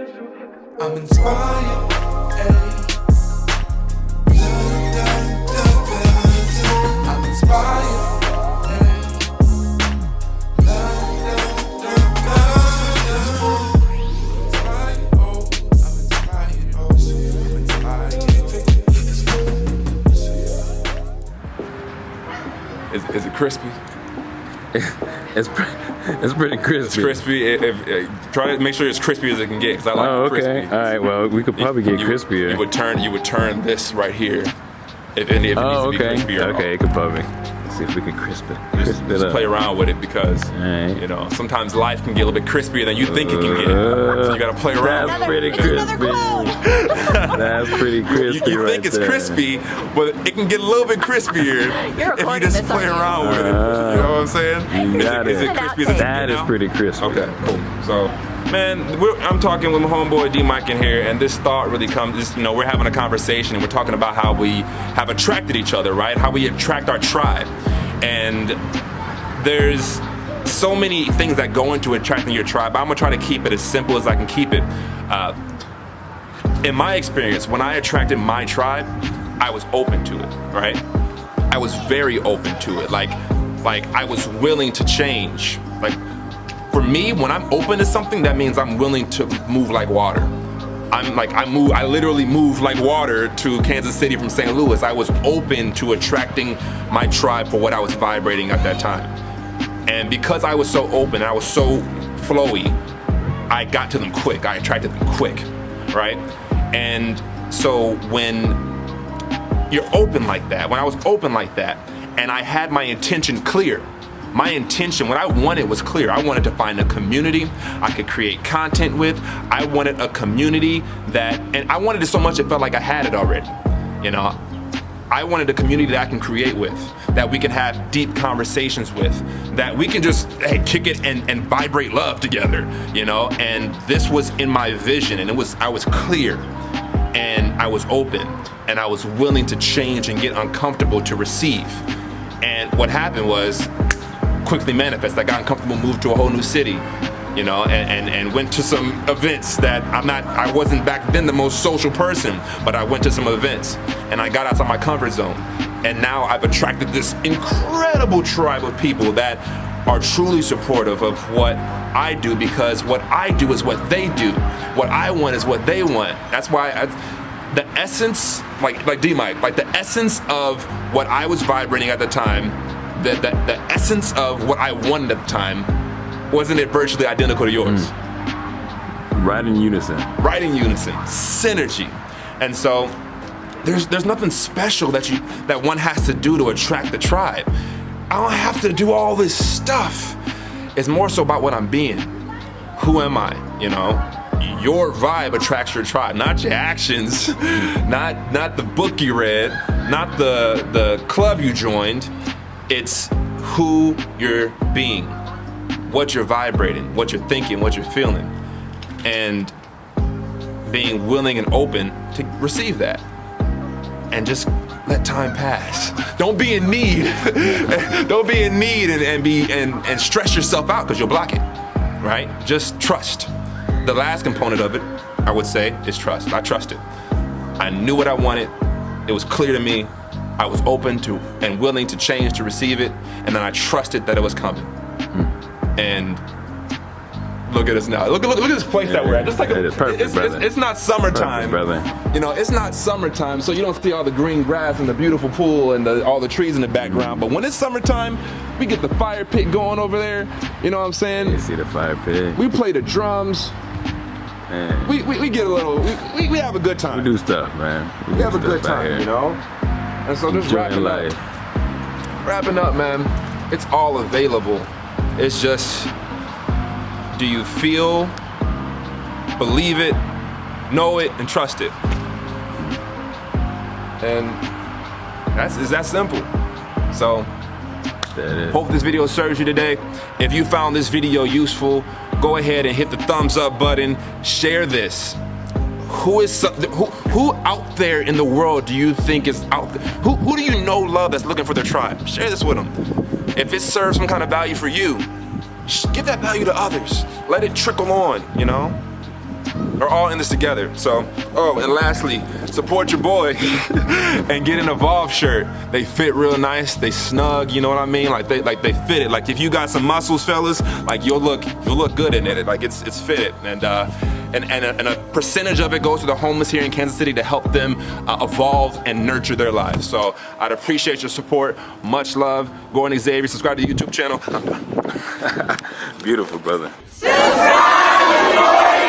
I'm inspired, ayy. I'm inspired, ayy. Is it crispy? It's pretty crispy. It's crispy. Try to make sure it's crispy as it can get, because I like it crispy. Okay. All right. Well, we could probably get crispier. You would turn this right here if it needs to be crispier. Okay. It could probably see if we can crisp it. Just play around with it, because you know, sometimes life can get a little bit crispier than you think it can get. So you gotta play around. That's pretty crispy. That's pretty crispy. You think it's crispy, but it can get a little bit crispier if you just play around with it. You know what I'm saying? Is it crispy as it That is pretty crispy. Okay, cool. So, man, I'm talking with my homeboy D-Mike in here, and this thought really comes, you know, we're having a conversation and we're talking about how we have attracted each other, right? How we attract our tribe. And there's so many things that go into attracting your tribe. I'm gonna try to keep it as simple as I can keep it. In my experience, when I attracted my tribe, I was open to it, right? I was very open to it. Like I was willing to change. Like, for me, when I'm open to something, that means I'm willing to move like water. I literally moved like water to Kansas City from St. Louis. I was open to attracting my tribe for what I was vibrating at that time. And because I was so open, I was so flowy, I got to them quick. I attracted them quick, right? And so when you're open like that, when I was open like that, and I had my intention clear, my intention, what I wanted was clear. I wanted to find a community I could create content with. I wanted a community and I wanted it so much it felt like I had it already. You know, I wanted a community that I can create with, that we can have deep conversations with, that we can just kick it and vibrate love together, you know? And this was in my vision, and I was clear, and I was open, and I was willing to change and get uncomfortable to receive. And what happened was, quickly manifest. I got uncomfortable, moved to a whole new city, you know, and went to some events that I wasn't back then the most social person, but I went to some events and I got outside my comfort zone. And now I've attracted this incredible tribe of people that are truly supportive of what I do, because what I do is what they do. What I want is what they want. That's why the essence, like D-Mike, like the essence of what I was vibrating at the time, the essence of what I wanted at the time, wasn't it virtually identical to yours? Right in unison. Right in unison. Synergy. And so there's nothing special that one has to do to attract the tribe. I don't have to do all this stuff. It's more so about what I'm being. Who am I? You know? Your vibe attracts your tribe, not your actions, not the book you read, not the club you joined. It's who you're being, what you're vibrating, what you're thinking, what you're feeling, and being willing and open to receive that. And just let time pass. Don't be in need. Don't be in need and stress yourself out, because you'll block it, right? Just trust. The last component of it, I would say, is trust. I trusted. I knew what I wanted. It was clear to me. I was open to and willing to change to receive it, and then I trusted that it was coming. And look at us now. Look at this place that we're at. Just like it's not summertime, perfect, you know. It's not summertime, so you don't see all the green grass and the beautiful pool and all the trees in the background. But when it's summertime, we get the fire pit going over there. You know what I'm saying? You see the fire pit. We play the drums. Man. We get a little. We have a good time. We do stuff, man. We have a good time, you know. And so just wrapping up, man, it's all available. It's just, do you feel, believe it, know it, and trust it? And it's that simple. So, hope this video serves you today. If you found this video useful, go ahead and hit the thumbs up button, share this. Who out there in the world do you think is out there? Who do you know love that's looking for their tribe? Share this with them. If it serves some kind of value for you, give that value to others. Let it trickle on, you know? are all in this together. So, oh, and lastly, support your boy and get an Evolve shirt. They fit real nice, they snug, you know what I mean? Like they fit it. Like if you got some muscles, fellas, like you'll look good in it. Like it's fitted. And a percentage of it goes to the homeless here in Kansas City to help them evolve and nurture their lives. So I'd appreciate your support. Much love. Gordon Xavier, subscribe to the YouTube channel. Beautiful, brother. Subscribe!